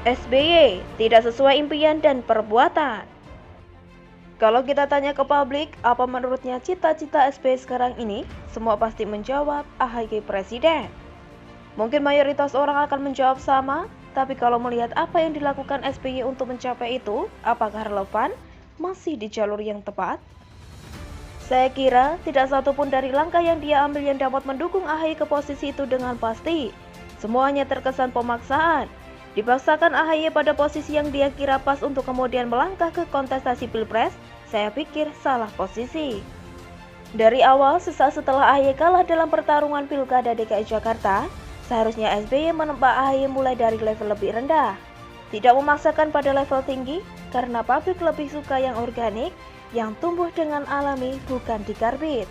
SBY tidak sesuai impian dan perbuatan. Kalau kita tanya ke publik, apa menurutnya cita-cita SBY sekarang ini? Semua pasti menjawab AHY Presiden. Mungkin mayoritas orang akan menjawab sama, tapi kalau melihat apa yang dilakukan SBY untuk mencapai itu, apakah relevan? Masih di jalur yang tepat? Saya kira tidak satupun dari langkah yang dia ambil yang dapat mendukung AHY ke posisi itu dengan pasti. Semuanya terkesan pemaksaan. Dipaksakan AHY pada posisi yang dia kira pas untuk kemudian melangkah ke kontestasi Pilpres, saya pikir salah posisi. Dari awal, sesaat setelah AHY kalah dalam pertarungan Pilkada DKI Jakarta, seharusnya SBY menempa AHY mulai dari level lebih rendah. Tidak memaksakan pada level tinggi, karena publik lebih suka yang organik, yang tumbuh dengan alami bukan dikarbit.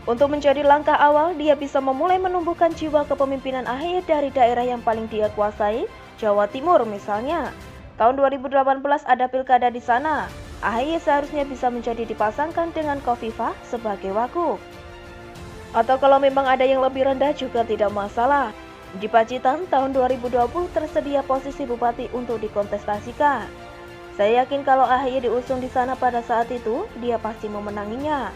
Untuk menjadi langkah awal, dia bisa memulai menumbuhkan jiwa kepemimpinan AHY dari daerah yang paling dia kuasai, Jawa Timur misalnya. Tahun 2018 ada pilkada di sana. AHY seharusnya bisa menjadi dipasangkan dengan Khofifah sebagai wagub. Atau kalau memang ada yang lebih rendah juga tidak masalah. Di Pacitan tahun 2020 tersedia posisi bupati untuk dikontestasikan. Saya yakin kalau AHY diusung di sana pada saat itu, dia pasti memenanginya.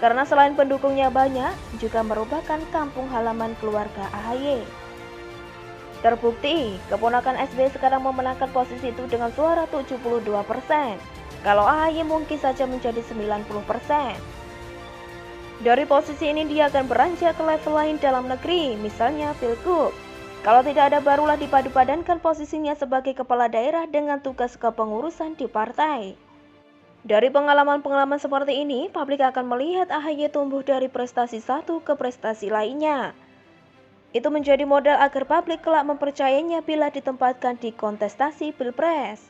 Karena selain pendukungnya banyak, juga merupakan kampung halaman keluarga AHY. Terbukti, keponakan SBY sekarang memenangkan posisi itu dengan suara 72%. Kalau AHY mungkin saja menjadi 90%. Dari posisi ini dia akan beranjak ke level lain dalam negeri, misalnya Pilgub. Kalau tidak ada, barulah dipadu-padankan posisinya sebagai kepala daerah dengan tugas kepengurusan di partai. Dari pengalaman-pengalaman seperti ini, publik akan melihat AHY tumbuh dari prestasi satu ke prestasi lainnya. Itu menjadi modal agar publik kelak mempercayainya bila ditempatkan di kontestasi Pilpres.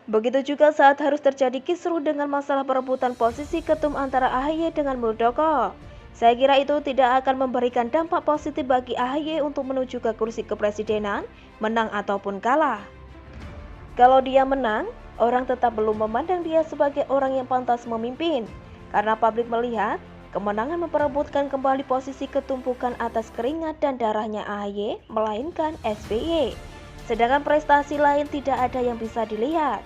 Begitu juga saat harus terjadi kisruh dengan masalah perebutan posisi ketum antara AHY dengan Muldoko. Saya kira itu tidak akan memberikan dampak positif bagi AHY untuk menuju ke kursi kepresidenan, menang ataupun kalah. Kalau dia menang, orang tetap belum memandang dia sebagai orang yang pantas memimpin, karena publik melihat kemenangan memperebutkan kembali posisi ketum bukan atas keringat dan darahnya AHY, melainkan SBY. Sedangkan prestasi lain tidak ada yang bisa dilihat.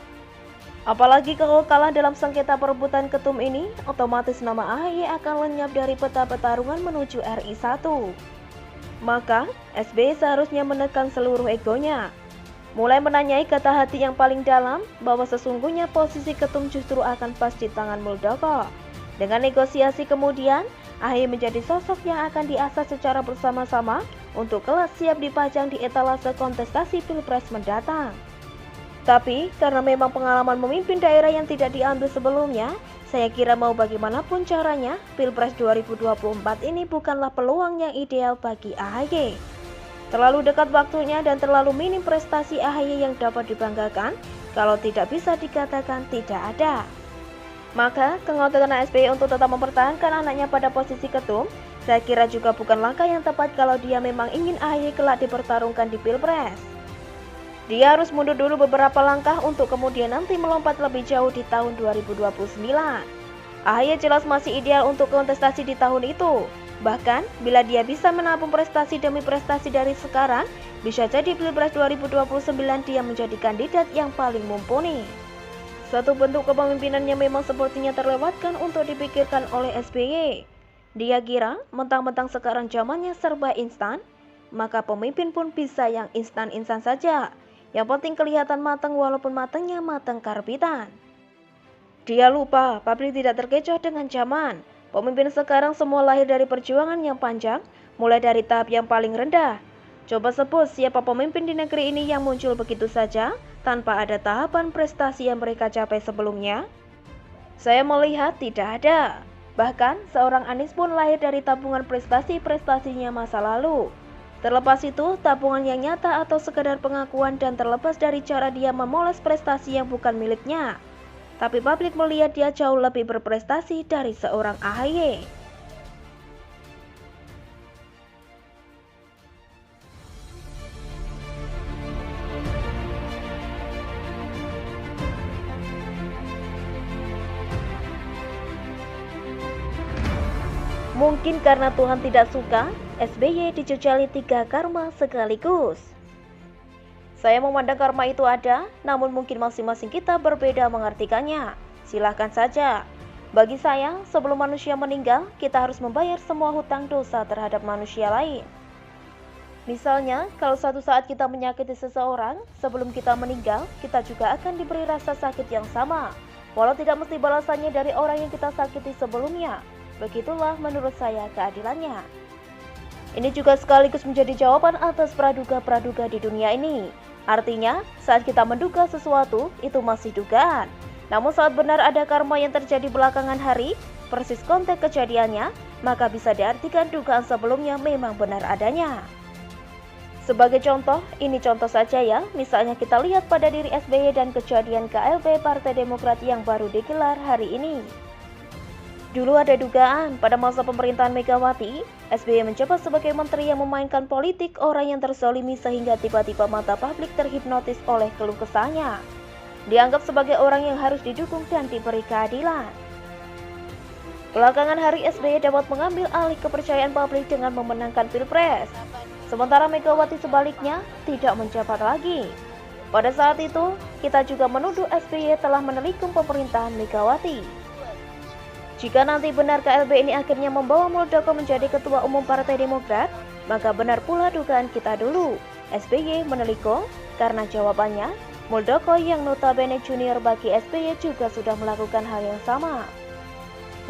Apalagi kalau kalah dalam sengketa perebutan ketum ini, otomatis nama AHY akan lenyap dari peta pertarungan menuju RI 1. Maka, SBY seharusnya menekan seluruh egonya. Mulai menanyai kata hati yang paling dalam bahwa sesungguhnya posisi ketum justru akan pas di tangan Muldoko. Dengan negosiasi kemudian, AHY menjadi sosok yang akan diasah secara bersama-sama untuk kelak siap dipajang di etalase kontestasi Pilpres mendatang. Tapi, karena memang pengalaman memimpin daerah yang tidak diambil sebelumnya, saya kira mau bagaimanapun caranya, Pilpres 2024 ini bukanlah peluang yang ideal bagi AHY. Terlalu dekat waktunya dan terlalu minim prestasi AHY yang dapat dibanggakan, kalau tidak bisa dikatakan tidak ada. Maka, kengototan SBY untuk tetap mempertahankan anaknya pada posisi ketum, saya kira juga bukan langkah yang tepat kalau dia memang ingin AHY kelak dipertarungkan di Pilpres. Dia harus mundur dulu beberapa langkah untuk kemudian nanti melompat lebih jauh di tahun 2029. AHY jelas masih ideal untuk kontestasi di tahun itu. Bahkan, bila dia bisa menabung prestasi demi prestasi dari sekarang, bisa jadi Pilpres 2029 dia menjadi kandidat yang paling mumpuni. Satu bentuk kepemimpinannya memang sepertinya terlewatkan untuk dipikirkan oleh SBY. Dia kira mentang-mentang sekarang zamannya serba instan, maka pemimpin pun bisa yang instan-instan saja. Yang penting kelihatan matang walaupun matangnya matang karbitan. Dia lupa, publik tidak terkecoh dengan zaman. Pemimpin sekarang semua lahir dari perjuangan yang panjang, mulai dari tahap yang paling rendah. Coba sebut siapa pemimpin di negeri ini yang muncul begitu saja, tanpa ada tahapan prestasi yang mereka capai sebelumnya. Saya melihat tidak ada. Bahkan, seorang Anies pun lahir dari tabungan prestasi-prestasinya masa lalu. Terlepas itu, tabungan yang nyata atau sekedar pengakuan dan terlepas dari cara dia memoles prestasi yang bukan miliknya. Tapi publik melihat dia jauh lebih berprestasi dari seorang AHY. Mungkin karena Tuhan tidak suka, SBY dijejali 3 karma sekaligus. Saya memandang karma itu ada, namun mungkin masing-masing kita berbeda mengartikannya. Silahkan saja. Bagi saya, sebelum manusia meninggal, kita harus membayar semua hutang dosa terhadap manusia lain. Misalnya, kalau suatu saat kita menyakiti seseorang, sebelum kita meninggal, kita juga akan diberi rasa sakit yang sama. Walau tidak mesti balasannya dari orang yang kita sakiti sebelumnya. Begitulah menurut saya keadilannya. Ini juga sekaligus menjadi jawaban atas praduga-praduga di dunia ini. Artinya, saat kita menduga sesuatu, itu masih dugaan. Namun saat benar ada karma yang terjadi belakangan hari, persis konteks kejadiannya, maka bisa diartikan dugaan sebelumnya memang benar adanya. Sebagai contoh, ini contoh saja ya, misalnya kita lihat pada diri SBY dan kejadian KLB Partai Demokrat yang baru digelar hari ini. Dulu ada dugaan pada masa pemerintahan Megawati, SBY menjabat sebagai menteri yang memainkan politik orang yang terzolimi sehingga tiba-tiba mata publik terhipnotis oleh keluh kesahnya. Dianggap sebagai orang yang harus didukung dan diberi keadilan. Belakangan hari SBY dapat mengambil alih kepercayaan publik dengan memenangkan Pilpres. Sementara Megawati sebaliknya tidak menjabat lagi. Pada saat itu, kita juga menuduh SBY telah menelikung pemerintahan Megawati. Jika nanti benar KLB ini akhirnya membawa Muldoko menjadi Ketua Umum Partai Demokrat, maka benar pula dugaan kita dulu. SBY menelikung karena jawabannya, Muldoko yang notabene junior bagi SBY juga sudah melakukan hal yang sama.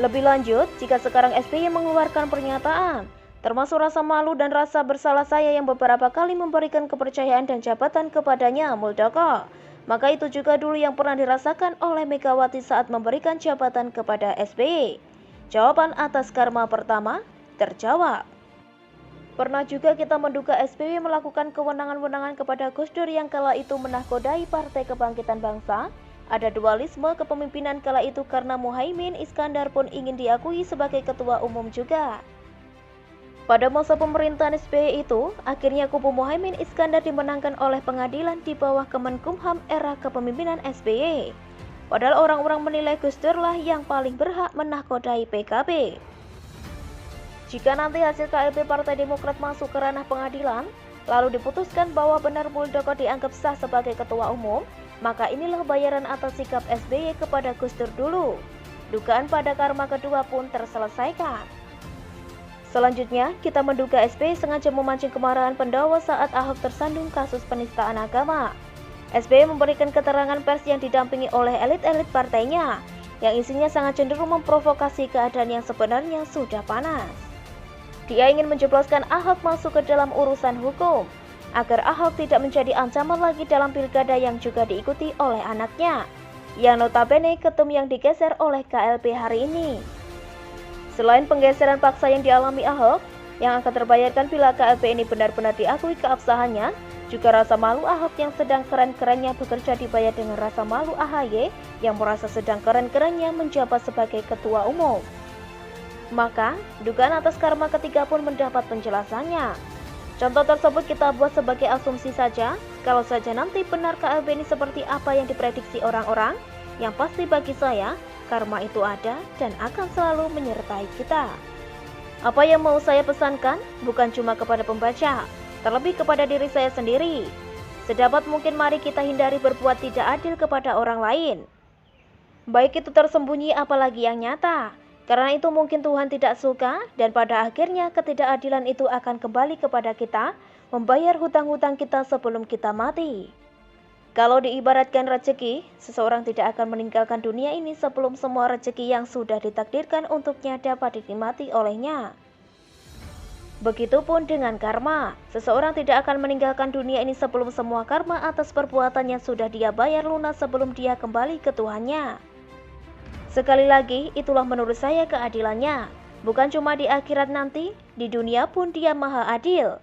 Lebih lanjut, jika sekarang SBY mengeluarkan pernyataan, termasuk rasa malu dan rasa bersalah saya yang beberapa kali memberikan kepercayaan dan jabatan kepadanya, Muldoko, maka itu juga dulu yang pernah dirasakan oleh Megawati saat memberikan jabatan kepada SBY. Jawaban atas karma pertama terjawab. Pernah juga kita menduga SBY melakukan kewenangan-wenangan kepada Gus Dur yang kala itu menakodai Partai Kebangkitan Bangsa. Ada dualisme kepemimpinan kala itu karena Muhaimin Iskandar pun ingin diakui sebagai ketua umum juga. Pada masa pemerintahan SBY itu, akhirnya kubu Muhaimin Iskandar dimenangkan oleh pengadilan di bawah Kemenkumham era kepemimpinan SBY. Padahal orang-orang menilai Gus Dur lah yang paling berhak menakodai PKB. Jika nanti hasil KLB Partai Demokrat masuk ke ranah pengadilan, lalu diputuskan bahwa benar Muldoko dianggap sah sebagai ketua umum, maka inilah bayaran atas sikap SBY kepada Gus Dur dulu. Dugaan pada karma kedua pun terselesaikan. Selanjutnya, kita menduga SBY sengaja memancing kemarahan Pendowo saat Ahok tersandung kasus penistaan agama. SBY memberikan keterangan pers yang didampingi oleh elit-elit partainya, yang isinya sangat cenderung memprovokasi keadaan yang sebenarnya sudah panas. Dia ingin menjebloskan Ahok masuk ke dalam urusan hukum, agar Ahok tidak menjadi ancaman lagi dalam pilkada yang juga diikuti oleh anaknya, yang notabene ketum yang digeser oleh KLB hari ini. Selain penggeseran paksa yang dialami Ahok, yang akan terbayarkan bila KLB ini benar-benar diakui keabsahannya, juga rasa malu Ahok yang sedang keren-kerennya bekerja dibayar dengan rasa malu AHY yang merasa sedang keren-kerennya menjabat sebagai ketua umum. Maka, dugaan atas karma ketiga pun mendapat penjelasannya. Contoh tersebut kita buat sebagai asumsi saja, kalau saja nanti benar KLB ini seperti apa yang diprediksi orang-orang, yang pasti bagi saya, karma itu ada dan akan selalu menyertai kita. Apa yang mau saya pesankan bukan cuma kepada pembaca, terlebih kepada diri saya sendiri. Sedapat mungkin mari kita hindari berbuat tidak adil kepada orang lain. Baik itu tersembunyi apalagi yang nyata. Karena itu mungkin Tuhan tidak suka dan pada akhirnya ketidakadilan itu akan kembali kepada kita, membayar hutang-hutang kita sebelum kita mati. Kalau diibaratkan rezeki, seseorang tidak akan meninggalkan dunia ini sebelum semua rezeki yang sudah ditakdirkan untuknya dapat dinikmati olehnya. Begitupun dengan karma, seseorang tidak akan meninggalkan dunia ini sebelum semua karma atas perbuatannya sudah dia bayar lunas sebelum dia kembali ke Tuhannya. Sekali lagi, itulah menurut saya keadilannya. Bukan cuma di akhirat nanti, di dunia pun dia maha adil.